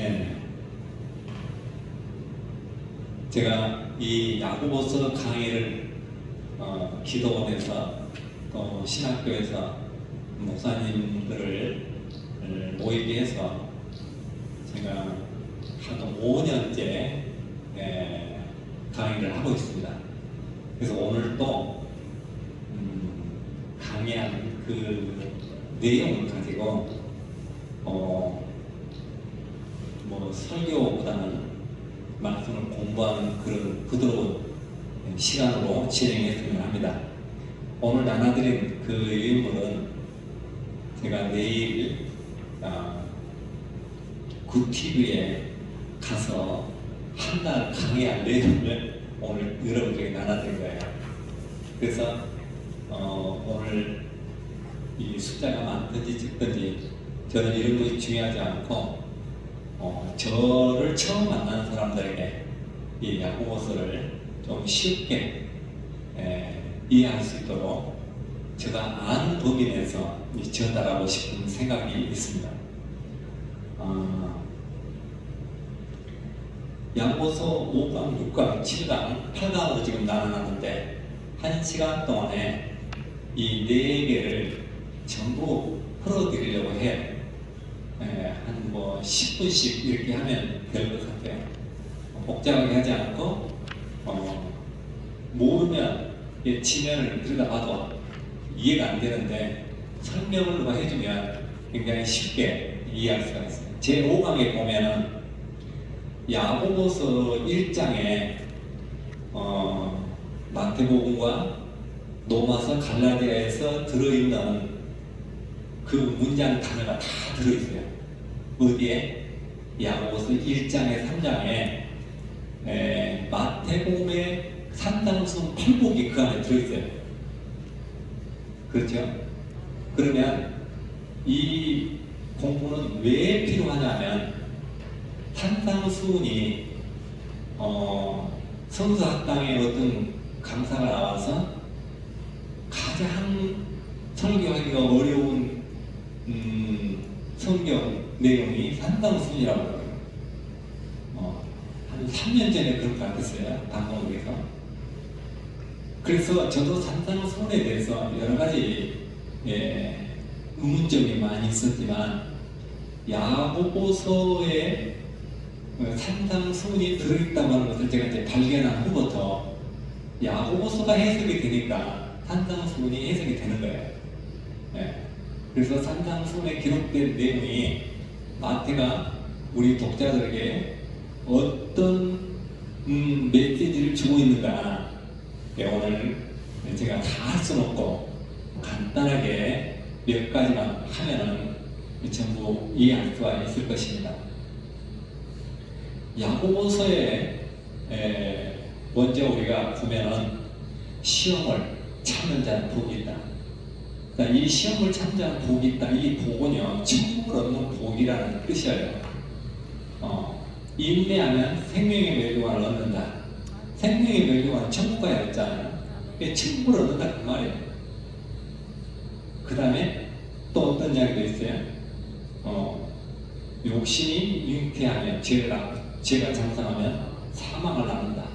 예. 제가 이 야고보서 강의를 기도원에서 또 신학교에서 목사님들을 모이게 해서 제가 한 5년째 강의를 하고 있습니다. 그래서 오늘 또 강의한 그 내용을 가지고 뭐 설교보다는 말씀을 공부하는 그런 부드러운 시간으로 진행했으면 합니다. 오늘 나눠드린 그 인물은 제가 내일 굿TV에 가서 한 달 강의할 내용을 오늘 여러분들에게 나눠드린 거예요. 그래서 오늘 이 숫자가 많든지 적든지 저는 이런 것이 중요하지 않고 저를 처음 만나는 사람들에게 이 야고보서를 좀 쉽게 이해할 수 있도록 제가 아는 범위 내에서 전달하고 싶은 생각이 있습니다. 야고보서 5강, 6강, 7강, 8강으로 지금 나눠놨는데 1시간 동안에 이 4개를 전부 풀어드리려고 해요. 한 뭐 10분씩 이렇게 하면 될 것 같아요. 복잡하게 하지 않고 모르면 지면을 들여다봐도 이해가 안 되는데 설명을 누가 해주면 굉장히 쉽게 이해할 수가 있어요. 제 5강에 보면은 야고보서 1장에 마태복음과 로마서 갈라디아에서 들어있는 그 문장 단어가 다 들어있어요. 어디에? 야고보서 1장에 3장에 마태복음의 산당순 8복이 그 안에 들어있어요. 그렇죠? 그러면 이 공부는 왜 필요하냐면 산당순이 성서학당에 어떤 강사가 나와서 가장 설교하기가 어려운 성경 내용이 산당순이라고 그래요. 한 3년 전에 그런 것 같았어요. 방송국에서. 그래서 저도 산당순에 대해서 여러 가지 의문점이 많이 있었지만 야고보서에 산당순이 들어있다고 하는 것을 제가 이제 발견한 후부터 야고보서가 해석이 되니까 산당순이 해석이 되는 거예요. 그래서 산당순에 기록된 내용이 마태가 우리 독자들에게 어떤 메시지를 주고 있는가 오늘 제가 다 할 수는 없고 간단하게 몇 가지만 하면은 전부 이해할 수가 있을 것입니다. 야고보서에 먼저 우리가 보면은 시험을 참는 자는 복이 있다. 이 시험을 참는 자는 복이 있다. 이 복은요 천국을 얻는 복이라는 뜻이에요. 인내하면 생명의 멸류관을 얻는다. 생명의 멸류관은 천국 가야 했잖아요. 천국을 얻는다 그 말이에요. 그 다음에 또 어떤 이야기도 있어요. 욕심이 잉태하면 죄가 장성하면 사망을 낳는다.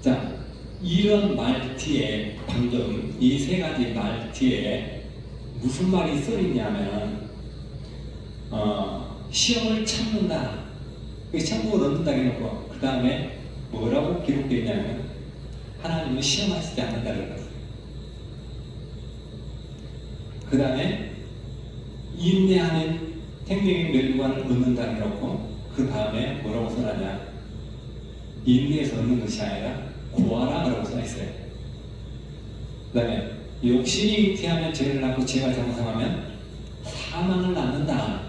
자, 이런 말 뒤에 방금 이 세 가지 말 뒤에 무슨 말이 써있냐면 시험을 참는다. 천국을 얻는다 해놓고 그 다음에 뭐라고 기록되어 있냐면 하나님은 시험하시지 않는다 그랬어요. 그 다음에 인내하는 생명의 멸류관을 얻는다 해놓고 그 다음에 뭐라고 써놨냐? 인내에서 얻는 것이 아니라 구하라라고 써있어요. 그 다음에 욕심이 잉태하면 죄를 낳고 죄가 장성하면 사망을 낳는다.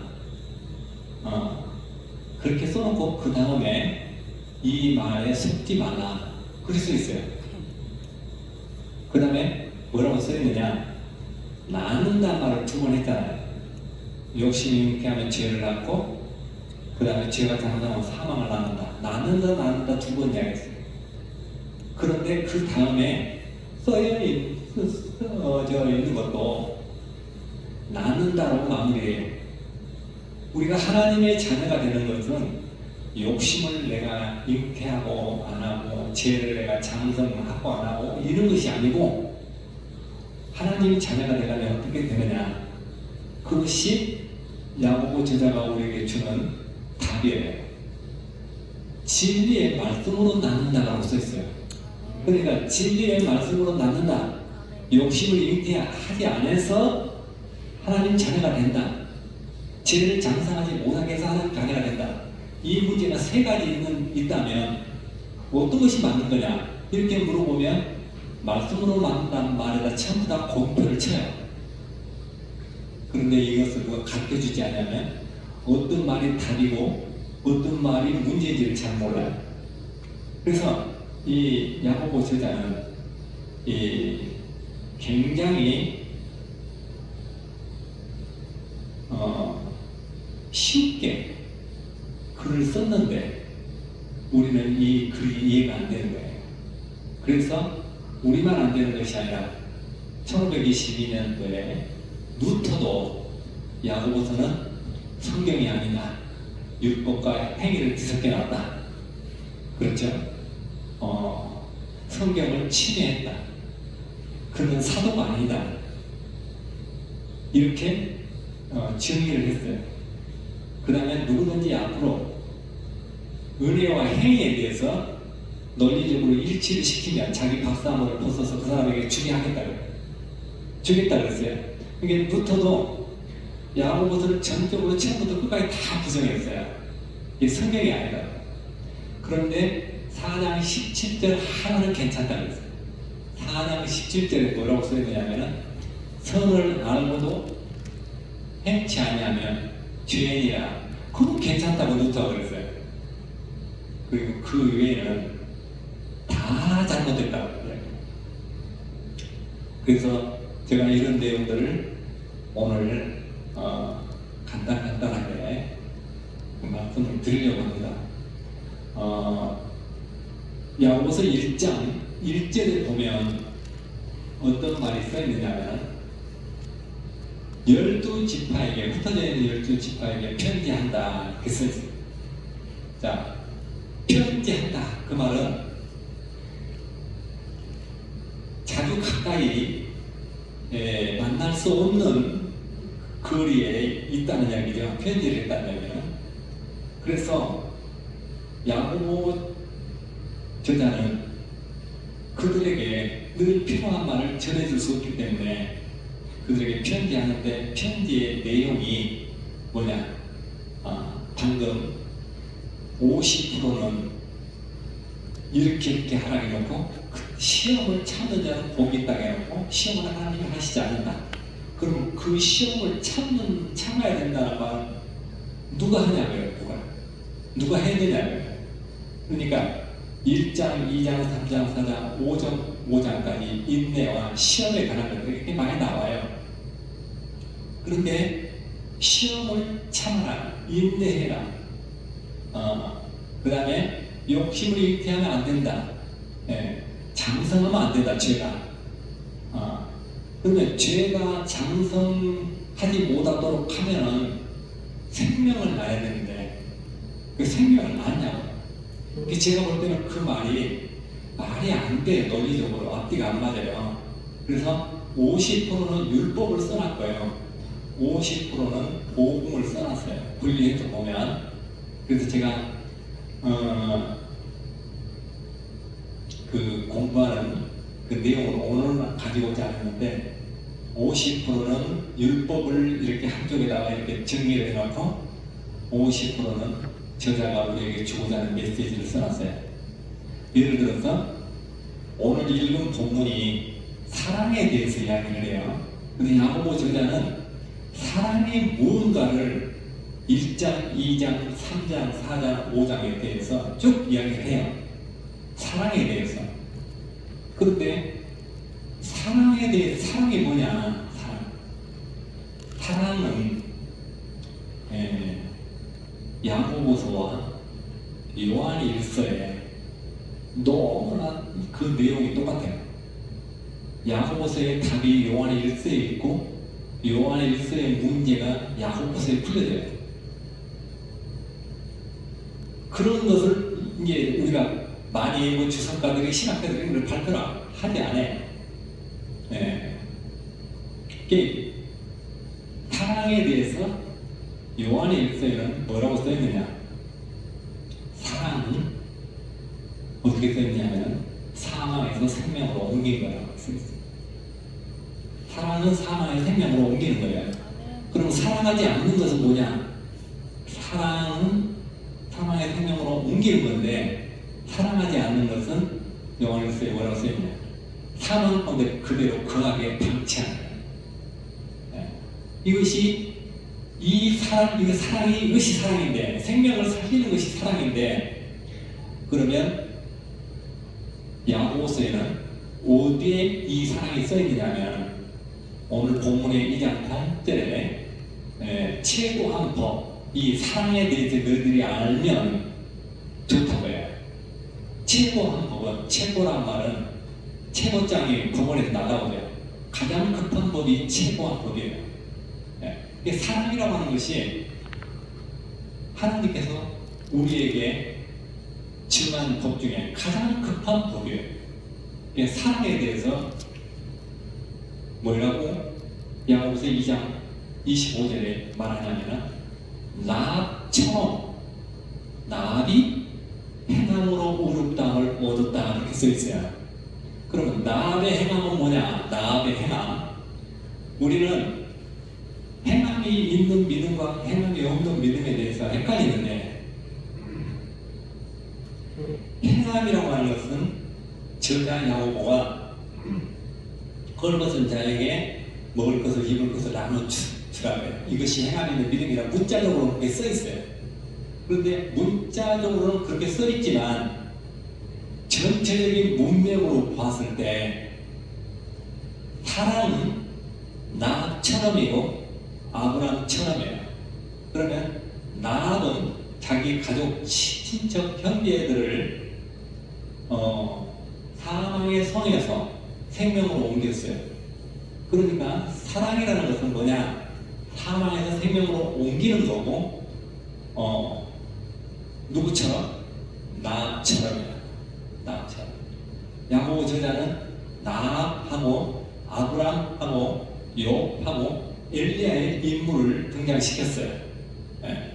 그렇게 써놓고 그 다음에 이 말에 속지 말라 그렇게 써있어요. 그 다음에 뭐라고 써있느냐? 낳는다는 말을 2번 했잖아요. 욕심이 잉태하면 죄를 낳고 그 다음에 죄가 장성하면 사망을 낳는다. 낳는다 2번 이야기했어요. 그런데 그 다음에 써있는 것도 낳는다라고 마무리해요. 우리가 하나님의 자녀가 되는 것은 욕심을 내가 잉태하고 안 하고 죄를 내가 장성하고 안 하고 이런 것이 아니고 하나님의 자녀가 되려면 어떻게 되느냐, 그것이 야고보 저자가 우리에게 주는 답이에요. 진리의 말씀으로 낳는다라고 써있어요. 그러니까 진리의 말씀으로 낳는다, 욕심을 잉태하지 않아서 하나님 자녀가 된다, 죄를 장성하지 못하게 해서 하나님 자녀가 된다, 이 문제가 세 가지 있다면 어떤 것이 맞는 거냐 이렇게 물어보면 말씀으로 낳는다는 말에다 전부 다 공표를 쳐요. 그런데 이것을 누가 가르쳐주지 않으면 어떤 말이 답이고 어떤 말이 문제인지를 잘 몰라요. 그래서 이 야고보 저자는 굉장히 쉽게 글을 썼는데 우리는 이 글이 이해가 안 되는 거예요. 그래서 우리만 안 되는 것이 아니라 1522년도에 루터도 야고보서는 성경이 아니다, 율법과 행위를 뒤섞여 놨다, 그렇죠? 성경을 침해했다, 그는 사도가 아니다, 이렇게 정의를 했어요. 그 다음에 누구든지 앞으로 은혜와 행위에 대해서 논리적으로 일치를 시키면 자기 박사함을 벗어서 그 사람에게 주겠다고 그랬어요. 그러니까 루터도 야고보서를 전적으로 처음부터 끝까지 다 부정했어요. 이게 성경이 아니다. 그런데 4장 17절 하나는 괜찮다고 했어요. 4장 17절에 뭐라고 써있느냐면 선을 알고도 행치 아니하면 죄인이라, 그건 괜찮다고 루터가 그랬어요. 그리고 그 외에는 다 잘못됐다고 그래요. 그래서 제가 이런 내용들을 오늘 간단하게 말씀을 드리려고 합니다. 야고보서 1장 1절에 보면 어떤 말이 써있느냐면 12지파에게, 흩어져 있는 12지파에게 편지한다 이렇게 써있어요. 자, 편지한다, 그 말은 자주 가까이 만날 수 없는 거리에 있다는 이야기죠. 편지를 했다는 이야기는. 그래서 야고보 저자는 그들에게 늘 필요한 말을 전해줄 수 없기 때문에 그들에게 편지하는데 편지의 내용이 뭐냐, 방금 50%는 이렇게 하라 해놓고 시험을 참는 자는 복이 있다 해놓고 시험을 하나님이 하시지 않는다. 그럼 그 시험을 참아야 된다는 말 누가 하냐고요. 누가 해야 되냐고요. 그러니까 1장, 2장, 3장, 4장, 5장까지 인내와 시험에 관한 것들이 이렇게 많이 나와요. 그런데 시험을 참아라, 인내해라, 그 다음에 욕심을 잉태하면 안 된다, 장성하면 안 된다, 죄가. 그러면 죄가 장성하지 못하도록 하면은 생명을 낳아야 되는데 그 생명을 낳냐고. 제가 볼 때는 그 말이 안 돼. 논리적으로 앞뒤가 안 맞아요. 그래서 50%는 율법을 써놨고요, 50%는 복음을 써놨어요. 분리해서 보면. 그래서 제가 그 공부하는 그 내용을 오늘 가지고 오지 않았는데 50%는 율법을 이렇게 한쪽에다가 이렇게 정리를 해놓고 50%는 저자가 우리에게 주고자 하는 메시지를 써놨어요. 예를 들어서 오늘 읽은 본문이 사랑에 대해서 이야기를 해요. 근데 야고보 저자는 사랑이 무언가를 1장, 2장, 3장, 4장, 5장에 대해서 쭉 이야기를 해요. 사랑에 대해서. 그런데 사랑에 대해서, 사랑이 뭐냐? 사랑은 야고보서와 요한 1서에 너무나 그 내용이 똑같아요. 야고보서의 답이 요한 1서에 있고 요한 1서의 문제가 야고보서에 풀려져요. 그런 것을 이제 우리가 많이 뭐 주석가들이 신학자들이 그걸 발표를 하지 않아. 예. 이게 사랑에 대해서 요한의 일서에는 뭐라고 써있느냐? 사랑은 어떻게 써있냐면 사망에서 생명으로 옮긴 거라고 써있어요. 사랑은 사망에서 생명으로 옮기는 거예요. 그럼 사랑하지 않는 것은 뭐냐? 사랑은 사망의 생명으로 옮기는 건데 사랑하지 않는 것은 요한일서에 뭐라고 써있냐? 사망 가운데 그대로 거하게 방치하는 거예요. 네. 이것이 이것이 사랑인데 생명을 살리는 것이 사랑인데 그러면 야고보서에는 어디에 이 사랑이 써있느냐면 오늘 본문의 2장 8절에 최고한 법 이 사랑에 대해서 너희들이 알면 좋다고 해요. 최고한 법은 최고란 말은 최고장이 법원에서 나가오죠. 가장 급한 법이 최고한 법이에요. 사랑이라고 하는 것이 하나님께서 우리에게 증한 법 중에 가장 급한 법이에요. 사랑에 대해서 뭐라고 야고보서 2장 25절에 말하냐면 나처럼 나비 행함으로 의롭다함을 얻었다 이렇게 써있어요. 그러면 나의 행함은 뭐냐? 나의 행함 우리는 행함이 있는 믿음과 행함이 없는 믿음에 대해서 헷갈리는데 행함이라고 하는 것은 저자 야고보가 헐벗은 자에게 먹을 것을 입을 것을 나눠주라고요. 이것이 행함이 있는 믿음이라 문자적으로 그렇게 써있어요. 그런데 문자적으로는 그렇게 써있지만 전체적인 문맥으로 봤을 때 사랑은 나처럼이고 아브라함처럼이에요. 그러면 나압은 자기 가족 친척 형제들을 사망의 성에서 생명으로 옮겼어요. 그러니까 사랑이라는 것은 뭐냐? 사망에서 생명으로 옮기는 거고 누구처럼? 나압처럼이야. 나압처럼. 야고보 저자는 나압하고 아브라함하고 욥하고 엘리야의 인물을 등장시켰어요. 네.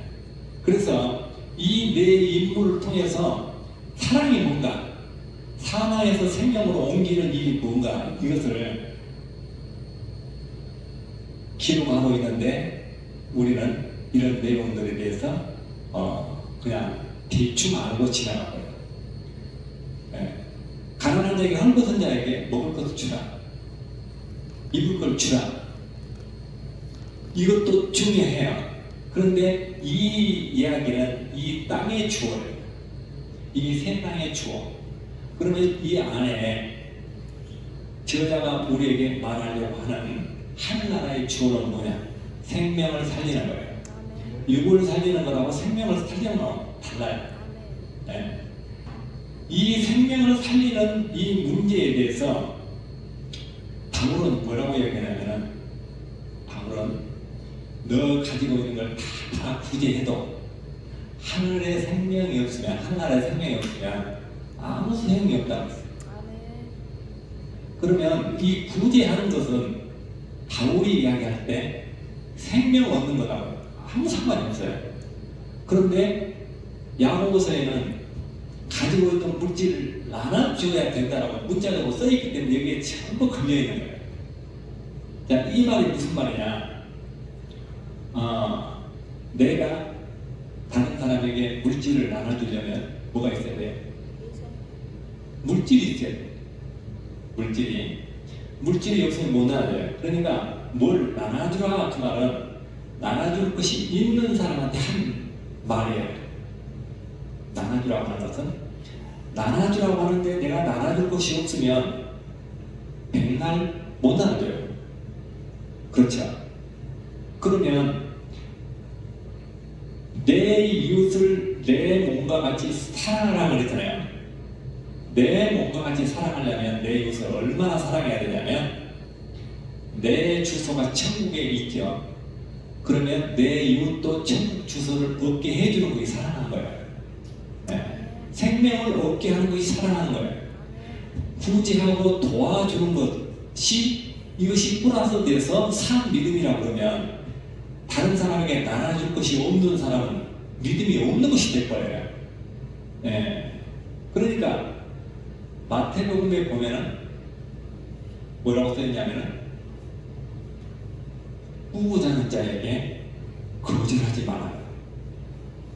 그래서 이 네 인물을 통해서 사랑이 뭔가, 사망에서 생명으로 옮기는 일이 뭔가 이것을 기록하고 있는데 우리는 이런 내용들에 대해서 그냥 대충 알고 지나가고요. 네. 가난한 자에게 헐벗은 자에게 먹을 것을 주라, 입을 걸 주라. 이것도 중요해요. 그런데 이 이야기는 이 땅의 주어예요. 이 세상의 주어. 그러면 이 안에 저자가 우리에게 말하려고 하는 하나나라의 주어는 뭐냐? 생명을 살리는 거예요. 육을 살리는 거라고 생명을 살리는 거랑 달라요. 네. 이 생명을 살리는 이 문제에 대해서 바울은 뭐라고 얘기하냐면 바울은 너 가지고 있는 걸 다 구제해도 하늘의 생명이 없으면, 한나라의 생명이 없으면 아무 소용이 없다고 했어요. 그러면 이 구제하는 것은 바울이 이야기할 때 생명 얻는 거라고 아무 상관이 없어요. 그런데 야고보서에는 가지고 있던 물질을 나눠줘야 된다라고 문자적으로 써있기 때문에 여기에 전부 걸려있는 거예요. 자, 이 말이 무슨 말이냐? 내가 다른 사람에게 물질을 나눠주려면 뭐가 있어야 돼? 물질이 있어야 돼. 물질이 없으면 못 나눠줘요. 그러니까 뭘 나눠주라 그 말은 나눠줄 것이 있는 사람한테 한 말이에요. 나눠주라고 하는 것은 나눠주라고 하는데 내가 나눠줄 것이 없으면 백날 못 나눠줘요. 그렇죠? 그러면 내 이웃을 내 몸과 같이 사랑하라고 그랬잖아요. 내 몸과 같이 사랑하려면 내 이웃을 얼마나 사랑해야 되냐면 내 주소가 천국에 있죠. 그러면 내 이웃도 천국 주소를 얻게 해주는 것이 사랑한 거예요. 생명을 얻게 하는 것이 사랑하는 거예요. 구제하고 도와주는 것이 이것이 플러스 돼서 산 믿음이라고 그러면 다른 사람에게 나눠줄 것이 없는 사람은 믿음이 없는 것이 될 거예요. 예. 그러니까 마태복음에 보면은 뭐라고 써있냐면은 꾸부자는 자에게 거절하지 말아요.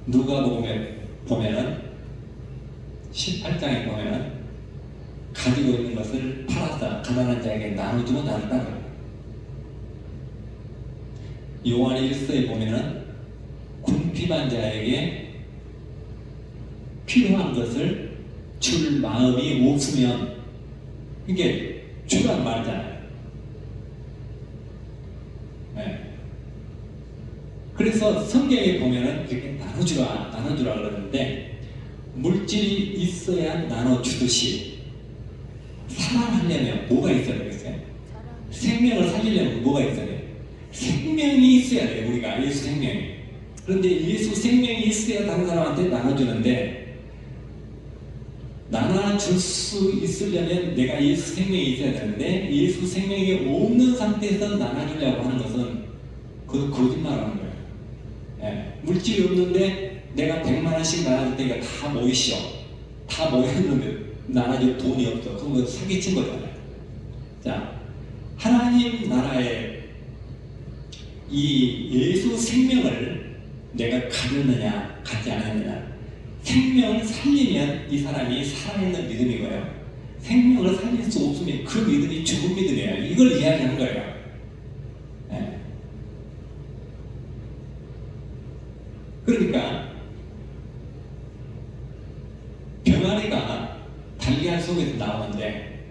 누가복음에 보면은 18장에 보면은 가지고 있는 것을 팔아서 가난한 자에게 나눠주면 다르다는 거예요. 요한 1서에 보면은 궁핍한 자에게 필요한 것을 줄 마음이 없으면 이게 주란 말이잖아요. 네. 그래서 성경에 보면은 이렇게 나눠주라 그러는데 물질이 있어야 나눠주듯이 사랑하려면 뭐가 있어야 되겠어요? 생명을 살리려면 뭐가 있어야 돼요? 생명이 있어야 돼요. 우리가 예수 생명이. 그런데 예수 생명이 있어야 다른 사람한테 나눠주는데 나눠줄 수 있으려면 내가 예수 생명이 있어야 되는데 예수 생명이 없는 상태에서 나눠주려고 하는 것은 그것도 거짓말하는 거예요. 예. 물질이 없는데 내가 100만 원씩 나눠줄 테니까 다 모이시오. 다 모였는데 나눠줄 돈이 없어. 그건 사기친 거잖아요. 자, 하나님 나라에 이 예수 생명을 내가 가졌느냐 갖지 않았느냐, 생명을 살리면 이 사람이 살아있는 믿음이고요, 생명을 살릴 수 없으면 그 믿음이 죽은 믿음이에요. 이걸 이야기하는 거예요. 네. 그러니까 병아리가 달걀 속에서 나오는데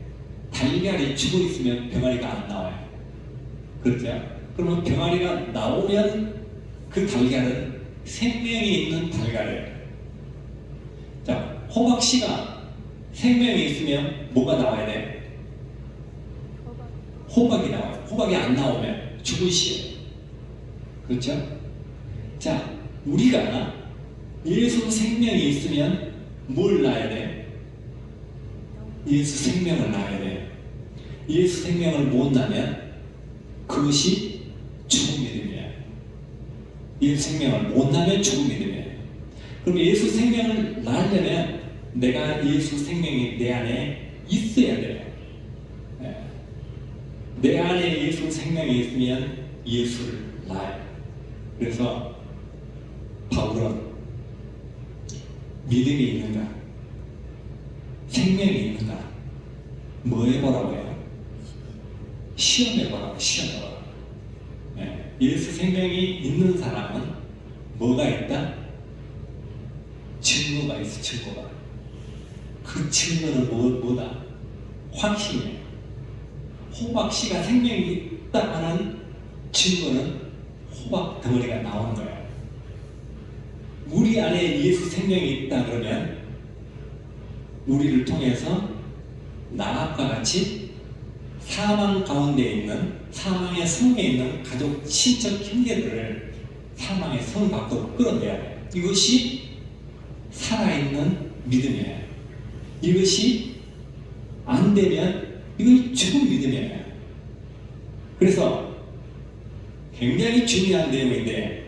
달걀이 죽어 있으면 병아리가 안 나와요. 그렇죠? 그러면 병아리가 나오면 그 달걀은 생명이 있는 달걀이에요. 자, 호박씨가 생명이 있으면 뭐가 나와야 돼? 호박이 나와요. 호박이 안 나오면 죽은 씨예요. 그렇죠? 자, 우리가 예수 생명이 있으면 뭘 낳아야 돼? 예수 생명을 낳아야 돼. 예수 생명을 못 낳으면 그것이 죽은 믿음이에요. 예수 생명을 못 낳으면 죽은 믿음이에요. 그럼 예수 생명을 낳으려면 내가 예수 생명이 내 안에 있어야 돼요. 내 안에 예수 생명이 있으면 예수를 낳아요. 그래서 바울은 믿음이 있는가? 생명이 있는가? 뭐 해보라고 해요? 시험해보라고, 시험해보라고. 예수 생명이 있는 사람은 뭐가 있다? 증거가 있어, 증거가. 그 증거는 뭐다? 확신이에요. 호박씨가 생명이 있다 하는 증거는 호박 덩어리가 나오는 거예요. 우리 안에 예수 생명이 있다 그러면 우리를 통해서 나합과 같이 사망 가운데 있는, 사망의 성에 있는 가족, 친척, 형제들을 사망의 성 밖으로 끌어내야 돼요. 이것이 살아있는 믿음이에요. 이것이 안 되면 이건 죽은 믿음이에요. 그래서 굉장히 중요한 내용인데,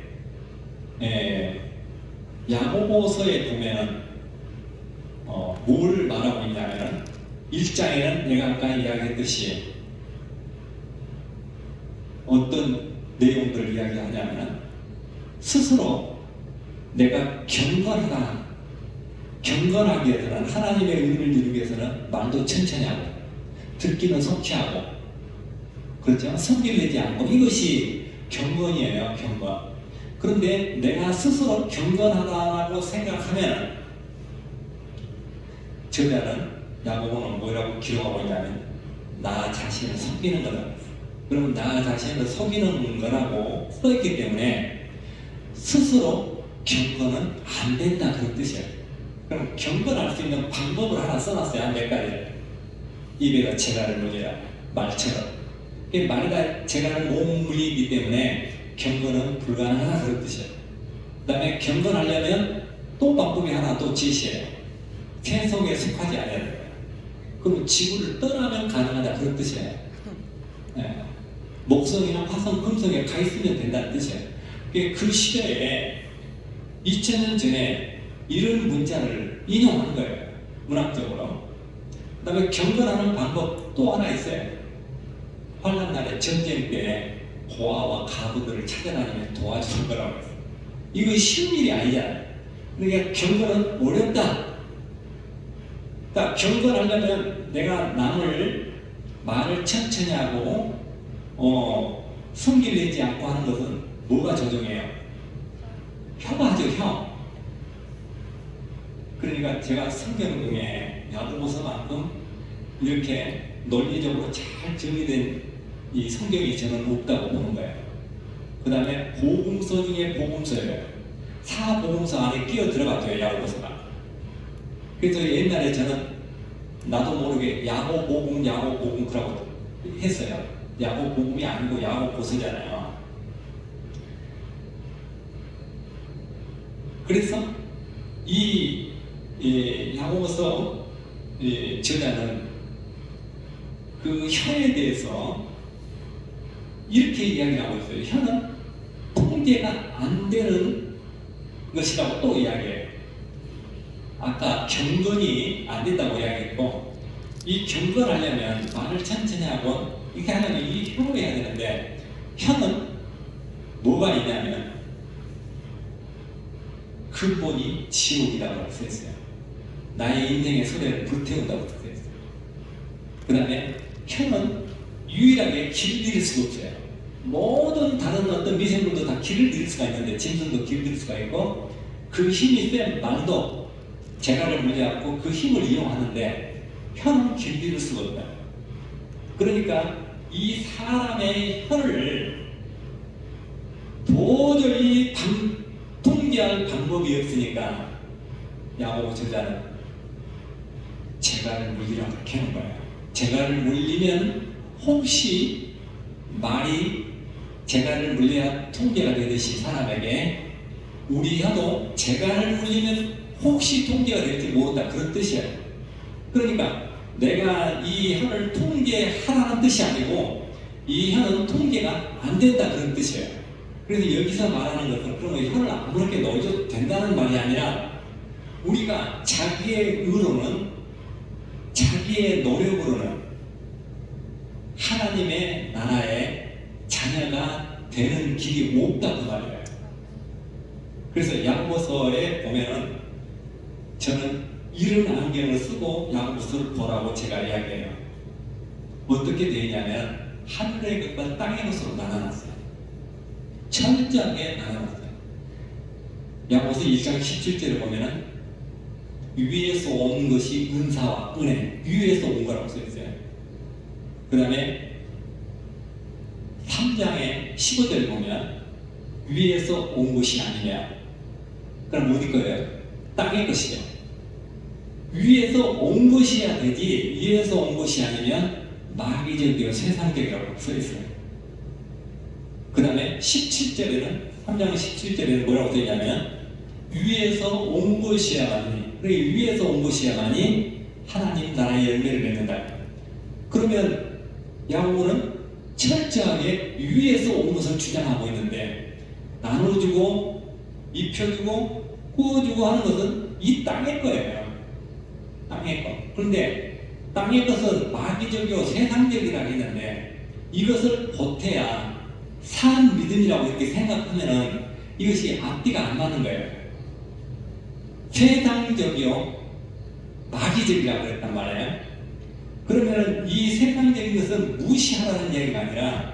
야고보서에 보면 뭘 말하고 있냐면 1장에는 내가 아까 이야기했듯이 어떤 내용들을 이야기하냐면 스스로 내가 경건하기 위해서는, 하나님의 의를 이루기 위해서는 말도 천천히 하고 듣기는 속히 하고, 그렇죠? 성질 내지 않고, 이것이 경건이에요. 경건. 그런데 내가 스스로 경건하다고 생각하면 저자는, 야고보는 뭐라고 기록하고 있냐면 나 자신을 속이는 거다. 그러면 나 자신을 속이는 거라고 써있기 때문에 스스로 경건은 안 된다, 그런 뜻이에요. 그럼 경건할 수 있는 방법을 하나 써놨어요. 몇 가지. 입에다 재갈을 물리라, 말처럼. 말에다 재갈을 못 물리기 때문에 경건은 불가능하다, 그런 뜻이에요. 그 다음에 경건하려면 또 방법이 하나 또 제시해요. 태성에 속하지 않아야 돼요. 그럼 지구를 떠나면 가능하다 그런 뜻이에요. 예. 목성이나 화성, 금성에 가 있으면 된다는 뜻이에요. 그 시대에 2000년 전에 이런 문자를 인용한 거예요. 문학적으로. 그 다음에 경건하는 방법 또 하나 있어요. 환란날에 전쟁 때 고아와 가부들을 찾아다니며 도와주는 거라고 했어요. 이거 쉬운 일이 아니잖아요. 그러니까 경건은 어렵다. 그러니까 경건하려면 내가 남을 말을 천천히 하고 성질 내지 않고 하는 것은 뭐가 조정해요? 혀가 하죠, 혀. 그러니까 제가 성경 중에 야고보서만큼 이렇게 논리적으로 잘 정의된 이 성경이 저는 없다고 보는 거예요. 그 다음에 복음서 중에 복음서예요. 사복음서 안에 끼어 들어갔죠, 야고보서가. 그래서 옛날에 저는 나도 모르게 야고복음 그러고 했어요. 야고복음이 아니고 야고보서잖아요. 그래서 이 야고보서 저자는 그 혀에 대해서 이렇게 이야기를 하고 있어요. 혀는 통제가 안 되는 것이라고 또 이야기해요. 아까 경건이 안 된다고 이야기했고, 이 경건하려면 말을 천천히 하고 이렇게 하려면 이 혀로 해야 되는데, 혀는 뭐가 있냐면 근본이 지옥이라고 써있어요. 나의 인생의 소리를 불태운다고 써있어요. 그 다음에 혀는 유일하게 길을 잃을 수가 없어요. 모든 다른 어떤 미생물도 다 길을 잃을 수가 있는데, 짐승도 길을 잃을 수가 있고, 그 힘이 센 말도 재갈을 물려갖고 그 힘을 이용하는데 혀는 길을 잃을 수가 없어요. 그러니까 이 사람의 혀를 도저히 통제할 방법이 없으니까 야고보 저자는 재갈을 물리라고 그렇게 하는 거예요. 재갈을 물리면 혹시 말이 재갈을 물려야 통제가 되듯이 사람에게 우리 혀도 재갈을 물리면 혹시 통제가 될지 모른다 그런 뜻이에요. 그러니까 내가 이 혀를 통제하라는 뜻이 아니고 이 혀는 통제가 안 된다 그런 뜻이에요. 그래서 여기서 말하는 것은 그러면 혀를 아무렇게 넣어줘도 된다는 말이 아니라 우리가 자기의 의로는 자기의 노력으로는 하나님의 나라의 자녀가 되는 길이 없다고 말해요. 그래서 야고보서에 보면은 저는 이런 안경을 쓰고 야고보서를 보라고 제가 이야기해요. 어떻게 되냐면 하늘의 것과 땅의 것으로 나눠놨어요. 철저하게 나눠놨어요. 야고보서 1장 17절에 보면은 위에서 온 것이 은사와 은혜, 위에서 온 거라고 써있어요. 그 다음에 3장의 15절에 보면 위에서 온 것이 아니냐. 그럼 어디 거예요? 땅의 것이죠. 위에서 온 것이야 되지 위에서 온 것이 아니면 마귀적이요 세상적이라고 써있어요. 그 다음에 17절에는 3장 17절에는 뭐라고 써있냐면 위에서 온 것이야만이, 위에서 온 것이야만이 하나님 나라의 열매를 맺는다. 그러면 야고보는 철저하게 위에서 온 것을 주장하고 있는데 나눠주고 입혀주고 구워주고 하는 것은 이 땅의 거예요. 땅의 것. 그런데 땅의 것은 마귀적이고 세상적이라고 했는데 이것을 보태야 산 믿음이라고 이렇게 생각하면은 이것이 앞뒤가 안 맞는 거예요. 세상적이요 마귀적이라고 했단 말이에요. 그러면 이 세상적인 것은 무시하라는 얘기가 아니라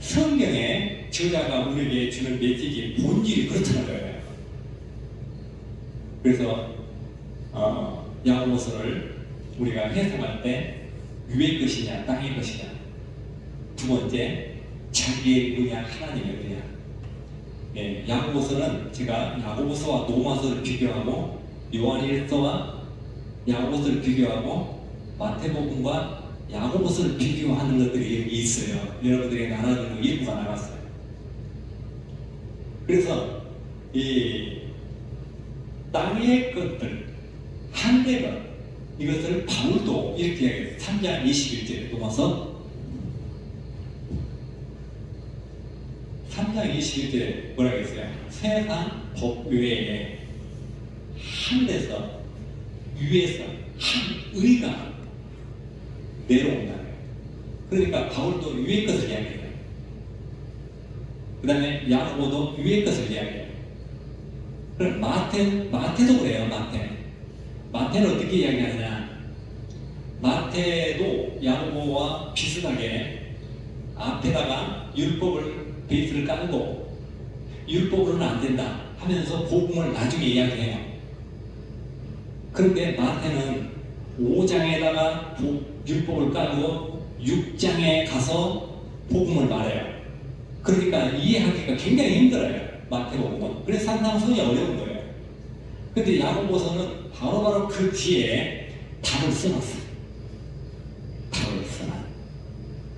성경에 저자가 우리에게 주는 메시지 본질이 그렇다는 거예요. 그래서 야고보서를 우리가 해석할 때 위의 것이냐 땅의 것이냐, 두 번째 자기의 의냐 하나님의 의냐. 예, 야고보서는 제가 야고보서와 로마서를 비교하고 요한일서와 야고보서를 비교하고 마태복음과 야고보서를 비교하는 것들이 여기 있어요. 여러분들에게 나눠주는 일부가 나갔어요. 그래서 이 땅의 것들, 상대가 이것을 바울도 이렇게 이야기해요. 3장 21절에 로마서 3장 21절에 뭐라고 했어요? 세상 법 외에 하늘에서 위에서 한 의가 내려온다. 그러니까 바울도 위의 것을 이야기해요. 그 다음에 야고보도 위의 것을 이야기해요. 그럼 마태도 그래요. 마태는 어떻게 이야기하느냐? 마태도 야고보와 비슷하게 앞에다가 율법을 베이스를 깔고 율법으로는 안 된다 하면서 복음을 나중에 이야기해요. 그런데 마태는 5장에다가 율법을 깔고 6장에 가서 복음을 말해요. 그러니까 이해하기가 굉장히 힘들어요. 마태복음은. 그래서 상당히 어려운 거예요. 근데 야고보서는 바로바로 그 뒤에 답을 써놨어요.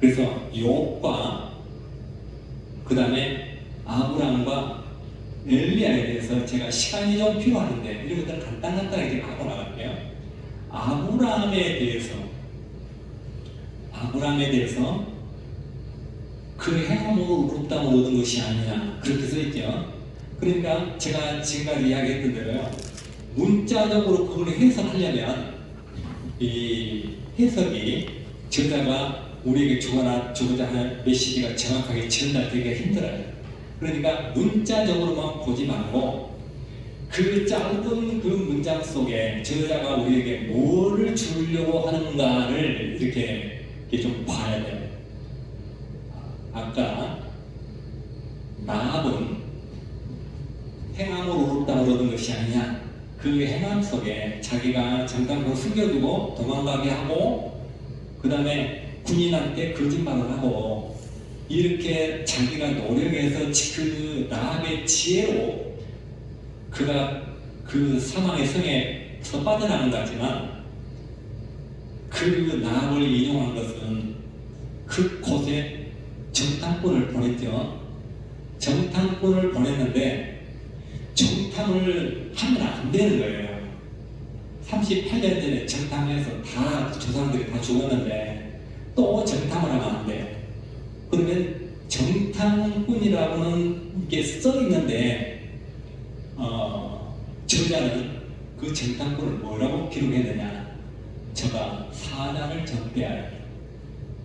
그래서 욥과 그 다음에 아브람과 엘리야에 대해서 제가 시간이 좀 필요한데 이런 것들을 간단하게 하고 나갈게요. 아브람에 대해서 그 행함으로 의롭다함을 얻은 것이 아니냐 그렇게 써있죠. 그러니까 제가 지금까지 이야기했던 대로요. 문자적으로 그걸 해석하려면 이 해석이 저자가 우리에게 주고자 하는 메시지가 정확하게 전달되기가 힘들어요. 그러니까 문자적으로만 보지 말고 그 짧은 그 문장 속에 저자가 우리에게 뭐를 주려고 하는가를 이렇게 좀 봐야 돼요. 아까 나합은 행함으로 의롭다함을 얻은 것이 아니냐. 그 행함 속에 자기가 잠깐 숨겨두고 도망가게 하고 그 다음에 군인한테 거짓말을 하고 이렇게 자기가 노력해서 그 나합의 지혜로 그가 그 사망의 성에서 빠져나간 거지만 그 나합을 인용한 것은 그곳에 정탐꾼을 보냈죠. 정탐꾼을 보냈는데 정탐을 하면 안 되는 거예요. 38년 전에 정탐해서 다 조상들이 다 죽었는데 또 정탐을 하면 안 돼. 그러면 정탐꾼이라고는 이게 써 있는데 저자는 그 정탐꾼을 뭐라고 기록했느냐? 저가 사냥을 적대하여.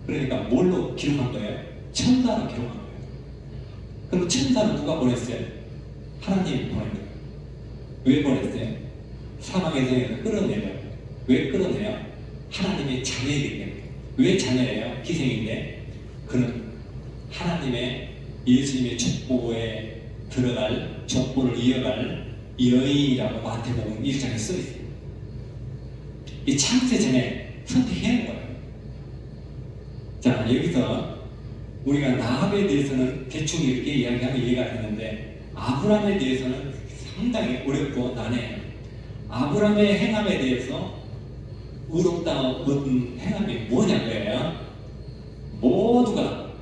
그러니까 뭘로 기록한 거예요? 천사로 기록한 거예요. 그럼 천사를 누가 보냈어요? 하나님이 보낸 거예요. 왜 보냈어요? 사망의 성에서 끌어내려고. 왜 끌어내요? 하나님의 자녀이기 때문에. 왜 자녀예요? 희생인데 그는 하나님의 예수님의 족보에 들어갈 족보를 이어갈 여인이라고 마태복음 1장에 써있어요. 이 창세 전에 선택해야 하는 거예요. 자, 여기서 우리가 나합에 대해서는 대충 이렇게 이야기하면 이해가 되는데 아브람에 대해서는 상당히 어렵고 난해해요. 아브람의 행함에 대해서 의롭다 얻은 행함이 뭐냐고요? 모두가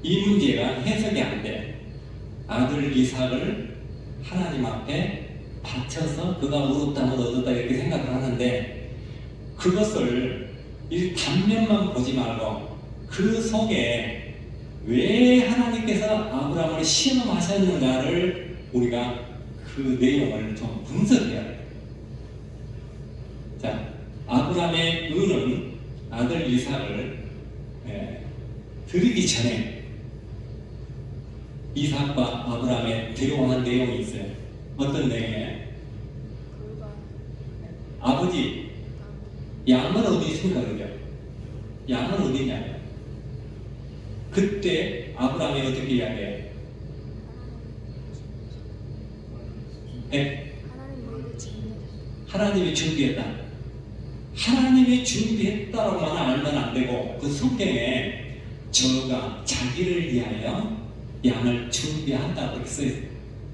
이 문제가 해석이 안 돼. 아들 이삭을 하나님 앞에 바쳐서 그가 의롭다함을 얻었다 이렇게 생각을 하는데 그것을 이 단면만 보지 말고 그 속에 왜 하나님께서 아브람을 시험하셨는가를 우리가 그 내용을 좀 분석해야 돼요. 자, 아브람의 의는 아들 이삭을 드리기 전에 이삭과 아브람의 대화한 내용이 있어요. 어떤 내용이에요? 아버지, 양은 어디 있습니까? 그죠? 양은 어디 있냐? 그때 아브람이 어떻게 이야기해요? 하나님이 준비했다. 하나님이 준비했다라고만 알면 안 되고 그 성경에 저가 자기를 위하여 양을 준비한다고 했어요.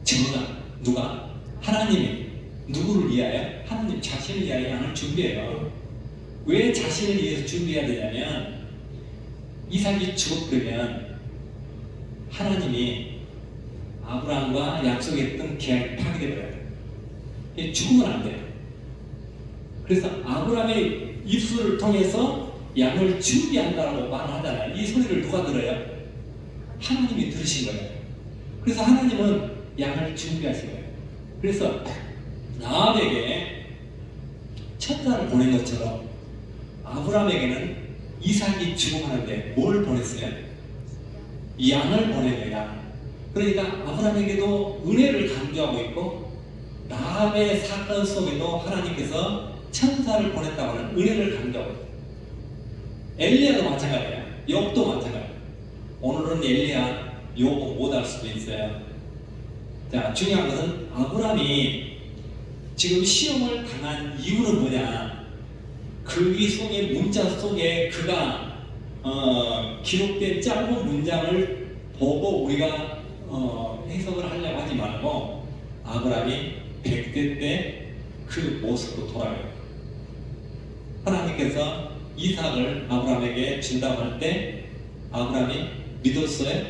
저가 누가? 하나님이 누구를 위하여? 하나님 자신을 위하여 양을 준비해요. 왜 자신을 위해서 준비해야 되냐면 이삭이 죽었으면 하나님이 아브라함과 약속했던 계약이 파괴되어요. 죽으면 안 돼요. 그래서 아브라함의 입술을 통해서 양을 준비한다라고 말하잖아요. 이 소리를 누가 들어요? 하나님이 들으신 거예요. 그래서 하나님은 양을 준비하신 거예요. 그래서 나합에게 천사를 보낸 것처럼 아브라함에게는 이삭이 죽음하는데 뭘 보냈어요? 양을 보내요. 양. 그러니까 아브라함에게도 은혜를 강조하고 있고 나합의 사건 속에도 하나님께서 천사를 보냈다고 하는 은혜를 강조하고 있어요. 엘리야도 마찬가지예요. 욥도 마찬가지예요. 오늘은 엘리야, 욥 못할 수도 있어요. 자, 중요한 것은 아브라함이 지금 시험을 당한 이유는 뭐냐? 그 속에 문자 속에 그가 기록된 짧은 문장을 보고 우리가 해석을 하려고 하지 말고 아브라함이 100대 때 그 모습으로 돌아가요. 하나님께서 이삭을 아브라함에게 준다고 할 때 아브라함이 믿었어요?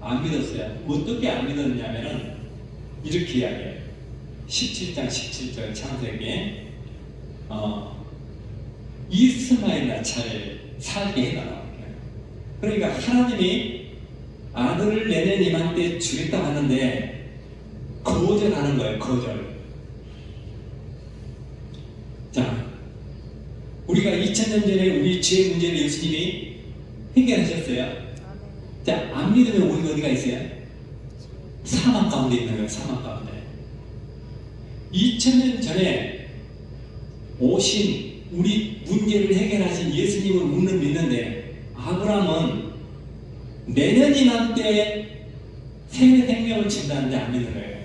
안 믿었어요. 어떻게 안 믿었냐면은 이렇게 이야기해요. 17장 17절 창세기에 이스마엘이나 잘 살게 해달라고 해요. 그러니까 하나님이 아들을 내년 이맘때 주겠다고 하는데 거절하는 거예요. 거절. 자, 우리가 2000년 전에 우리 죄의 문제를 예수님이 해결하셨어요. 자, 안 믿으면 우리가 어디가 있어요? 사망 가운데 있는 거예요. 사망 가운데. 2000년 전에 오신 우리 문제를 해결하신 예수님을 우리는 믿는데 아브라함은 내년 이맘때 새 생명을 준다는데 안 믿는 거예요.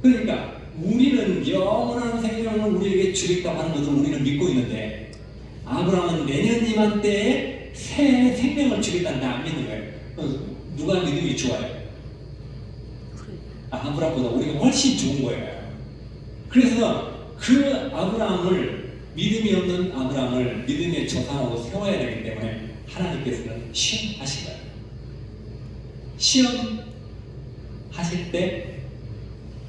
그러니까 우리는 영원한 생명을 우리에게 주겠다고 하는 것을 우리는 믿고 있는데 아브라함은 내년 이맘때에 새 생명을 주겠다는데 안 믿는 거예요. 누가 믿음이 좋아요? 아브라함보다 우리가 훨씬 좋은 거예요. 그래서 그 아브라함을 믿음이 없는 아브라함을 믿음의 조상으로 세워야 되기 때문에 하나님께서는 시험하신 거예요. 시험하실 때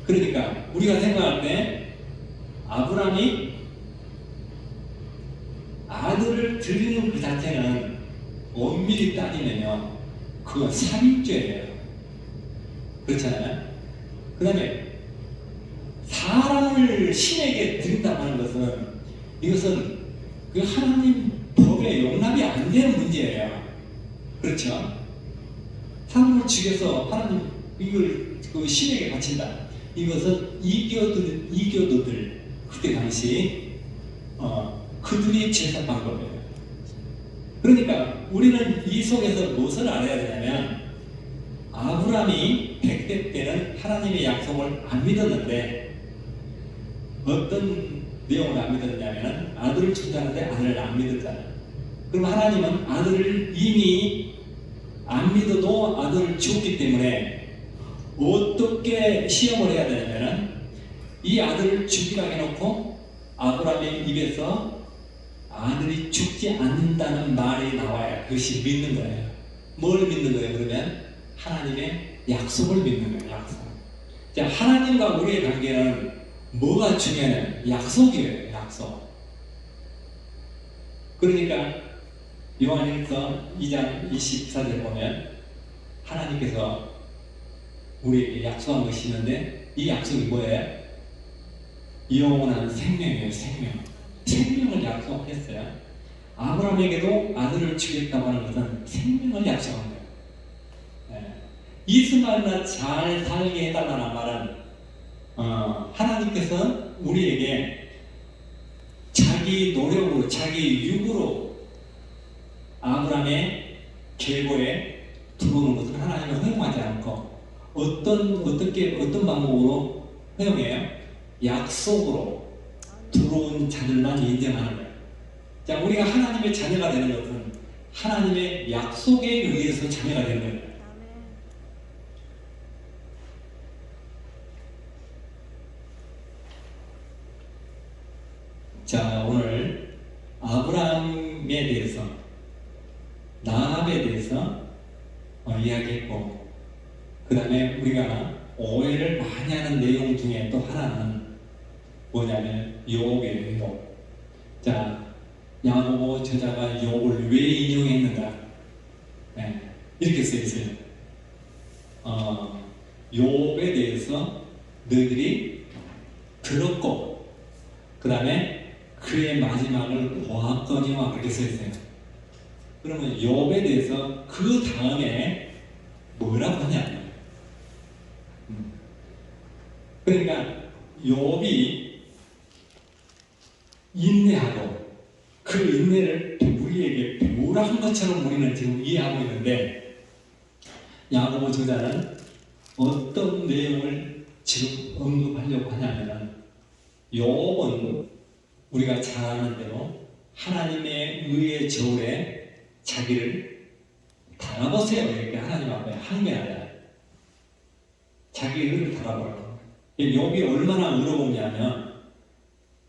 그러니까 우리가 생각할 때 아브라함이 아들을 드리는 그 자체는 엄밀히 따지면요 그건 살인죄예요. 그렇잖아요. 그 다음에 사람을 신에게 드린다고 하는 것은 이것은 그 하나님 법에 용납이 안 되는 문제예요. 그렇죠? 사람을 죽여서 하나님 이걸 그 신에게 바친다. 이것은 이교도들 그때 당시 그들이 제사 방법이에요. 그러니까 우리는 이 속에서 무엇을 알아야 되냐면 아브라함이 100대 때는 하나님의 약속을 안 믿었는데 어떤 내용을 안 믿었냐면 아들을 준다는데 아들을 안 믿었잖아요. 그럼 하나님은 아들을 이미 안 믿어도 아들을 주었기 때문에 어떻게 시험을 해야 되냐면 이 아들을 죽이라 해놓고 아브라함의 입에서 아들이 죽지 않는다는 말이 나와야 그것이 믿는 거예요. 뭘 믿는 거예요? 그러면 하나님의 약속을 믿는 거예요. 약속. 자, 하나님과 우리의 관계는 뭐가 중요해요? 약속이에요. 약속. 그러니까 요한일서 2장 24절 보면 하나님께서 우리에게 약속한 것이 있는데 이 약속이 뭐예요? 영원한 생명이에요. 생명. 생명을 약속했어요. 아브라함에게도 아들을 주겠다고 하는 것은 생명을 약속한 거예요. 네. 이스마엘이나 잘 살게 해달라는 말은 하나님께서 우리에게 자기 노력으로 자기 육으로 아브라함의 계보에 들어오는 것을 하나님은 허용하지 않고 어떤 방법으로 허용해요? 약속으로 들어온 자들만 인정하는 거예요. 자, 우리가 하나님의 자녀가 되는 것은 하나님의 약속에 의해서 자녀가 되는 거예요. 자, 오늘 아브라함에 대해서 나합에 대해서 이야기했고 그 다음에 우리가 오해를 많이 하는 내용 중에 또 하나는 뭐냐면 욥이에요. 욥. 자, 야고보 저자가 욥을 왜 인용했는가? 네, 이렇게 써 있어요. 욥에 대해서 너희들이 들었고 그 다음에 그의 마지막을 보았거니와 그렇게 써 있어요. 그러면 욥에 대해서 그 다음에 뭐라고 하냐? 그러니까 욥이 인내하고 그 인내를 우리에게 배우라 한 것처럼 우리는 지금 이해하고 있는데, 야고보 저자는 어떤 내용을 지금 언급하려고 하냐면, 욥은 우리가 잘 아는 대로 하나님의 의의 저울에 자기를 달아보세요. 이렇게 하나님 앞에 한 게 아니라 자기 의를 달아보라고. 욥이 얼마나 의로웠냐면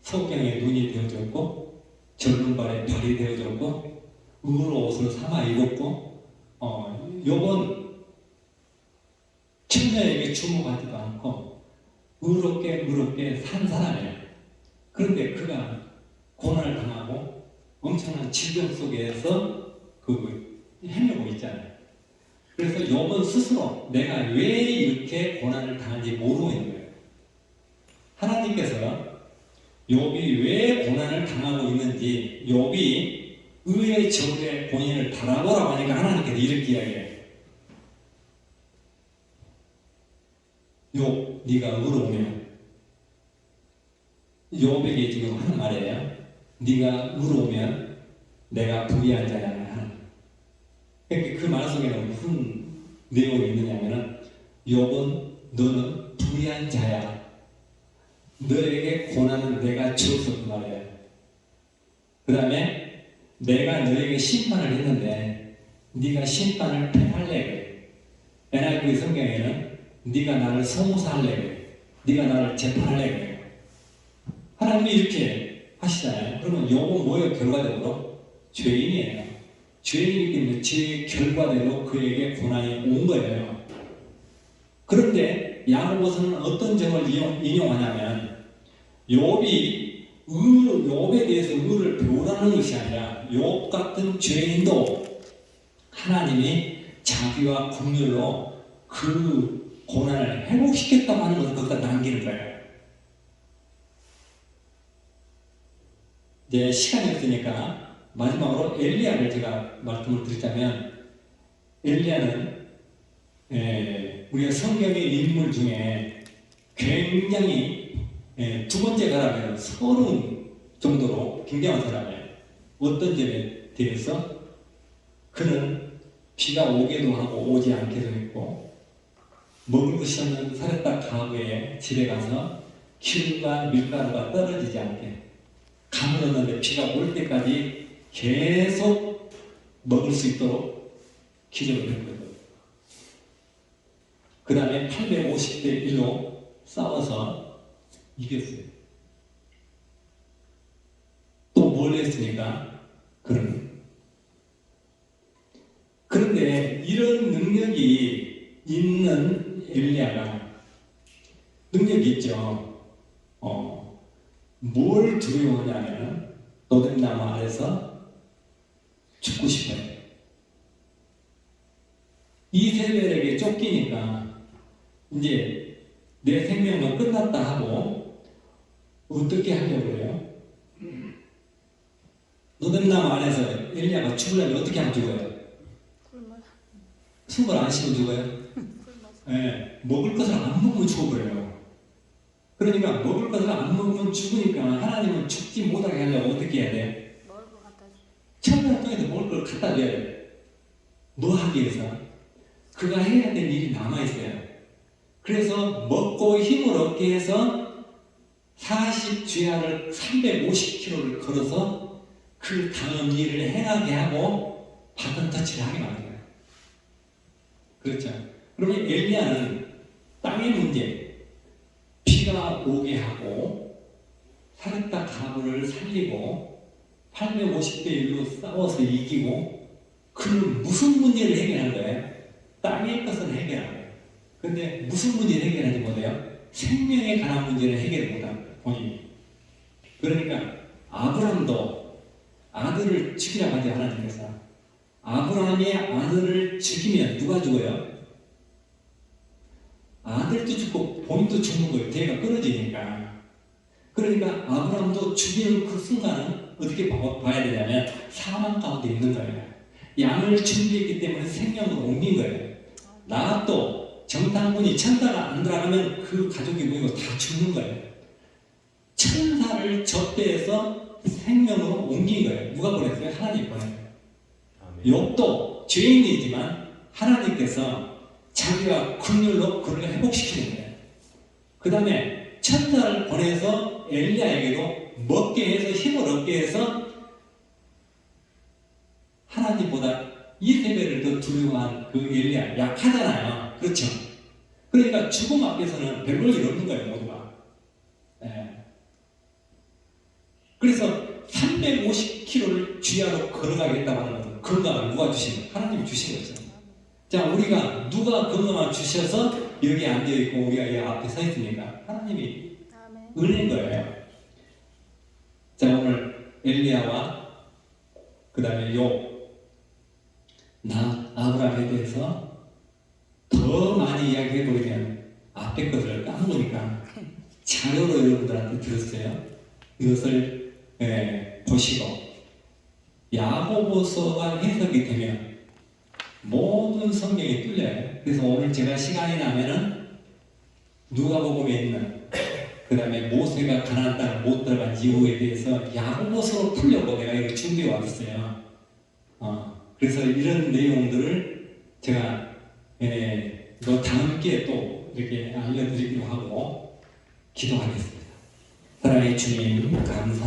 석경에 눈이 되어졌고 절름발에 발이 되어졌고 의로 옷을 삼아 입었고 욥은 천녀에게 주목하지도 않고 의롭게 산 사람이에요. 그런데 그가 고난을 당하고 엄청난 질병 속에서 헤매고 있잖아요. 그래서 욥은 스스로 내가 왜 이렇게 고난을 당한지 모르고 있는 거예요. 하나님께서 욥이 왜 고난을 당하고 있는지 욥이 의의 저울에 본인을 바라보라고 하니까 하나님께서 이렇게 이야기해요. 욥, 네가 의로우면, 욥에게 지금 하는 말이에요. 네가 의로우면 내가 불의한 자냐. 그 말 속에는 무슨 내용이 있느냐면은 욥은 너는 불의한 자야. 너에게 고난은 내가 주었어 그 말이에요. 그 다음에 내가 너에게 심판을 했는데 네가 심판을 패할래. NIV 성경에는 네가 나를 송사할래. 네가 나를 재판할래. 하나님이 이렇게 하시잖아요. 그러면 욥은 뭐예요? 결과적으로 죄인이에요. 죄인이기 때문에 죄의 결과대로 그에게 고난이 온 거예요. 그런데 야고보서는 어떤 점을 인용하냐면 욥에 대해서 의를 배우라는 것이 아니라 욥 같은 죄인도 하나님이 자비와 긍휼로 그 고난을 회복시켰다고 하는 것을 거기다 남기는 거예요. 이제 시간이 없으니까 마지막으로 엘리야를 제가 말씀을 드리자면, 엘리야는 우리가 성경의 인물 중에 굉장히 두 번째 가라면 서른 정도로 굉장한 사람이에요. 어떤 점에 대해서 그는 비가 오기도 하고 오지 않기도 했고 먹을 것이 없는 사렙다 가부의 집에 가서 기름과 밀가루가 떨어지지 않게 가물었는데 비가 올 때까지 계속 먹을 수 있도록 기적을 했거든요. 그 다음에 850대 1로 싸워서 이겼어요. 또 뭘 했습니까? 그런데 이런 능력이 있는 엘리야가 능력이 있죠. 뭘 두려워하냐면 노뱀나무 아래서 죽고 싶어요. 이세벨에게 쫓기니까 이제 내 생명은 끝났다 하고 어떻게 하려고 그래요? 노뱀나무 안에서 엘리야가 죽으려면 어떻게 하면 죽어요? 숨을 안 쉬면 죽어요? 네, 먹을 것을 안 먹으면 죽어버려요. 그러니까 먹을 것을 안 먹으면 죽으니까 하나님은 죽지 못하게 하려고 어떻게 해야 돼요? 천년 동에도 먹을 걸 갖다 줘야 돼요. 뭐 하기 위해서? 그가 해야 될 일이 남아있어요. 그래서 먹고 힘을 얻게 해서 40주야를 350km를 걸어서 그 다음 일을 행하게 하고 바톤 터치를 하게 만든 거예요. 그렇죠. 그러면 엘리야는 땅의 문제, 비가 오게 하고 사렙다 가부를 살리고 850대 1로 싸워서 이기고 그는 무슨 문제를 해결한 거예요? 땅의 것을 해결한 거예요. 근데 무슨 문제를 해결하지 못해요? 생명에 관한 문제를 해결 못한 거예요. 본인이. 그러니까 아브람도 아들을 죽이라고 하죠. 하나님께서. 아브라함이 아들을 죽이면 누가 죽어요? 아들도 죽고 본인도 죽는 거예요. 대가 끊어지니까. 그러니까 아브라함도 죽이는 그 순간은 어떻게 봐야 되냐면 사망 가운데 있는 거예요. 양을 준비했기 때문에 생명으로 옮긴 거예요. 나도 정탐꾼이 천사가 안 들어가면 그 가족이 모이고 다 죽는 거예요. 천사를 접대해서 생명으로 옮긴 거예요. 누가 보냈어요? 하나님 보냈어요. 욥도 죄인이지만 하나님께서 자기가 긍휼로 그를 회복시키는 거예요. 그 다음에 천사를 보내서 엘리야에게도 먹게 해서 힘을 얻게 해서 하나님보다 이세벨을 더 두려워한 그 엘리야, 약하잖아요. 그렇죠? 그러니까 죽음 앞에서는 별로 일 없는 거예요, 모두가. 네. 그래서 350km를 주야로 걸어가겠다고 하는 것은 건강을 누가 주신 거예요? 하나님이 주신 거죠. 자, 우리가 누가 건강을 주셔서 여기 앉아있고 우리가 이 앞에 서 있습니까? 하나님이 은혜인 거예요. 자, 오늘 엘리야와 그 다음에 욥, 아브라함에 대해서 더 많이 이야기해보면 앞에 것을 까먹으니까 자료로 여러분들한테 들었어요. 이것을 보시고 야고보서가 해석이 되면 모든 성경이 뚫려요. 그래서 오늘 제가 시간이 나면은 누가복음에 있는 그 다음에 모세가 가나안 땅을 못 들어간 이유에 대해서 야고보서로 풀려고 내가 이걸 준비해 왔어요. 그래서 이런 내용들을 제가 다음 기회에 또 이렇게 알려드리기로 하고 기도하겠습니다. 사랑의 주님 감사합니다.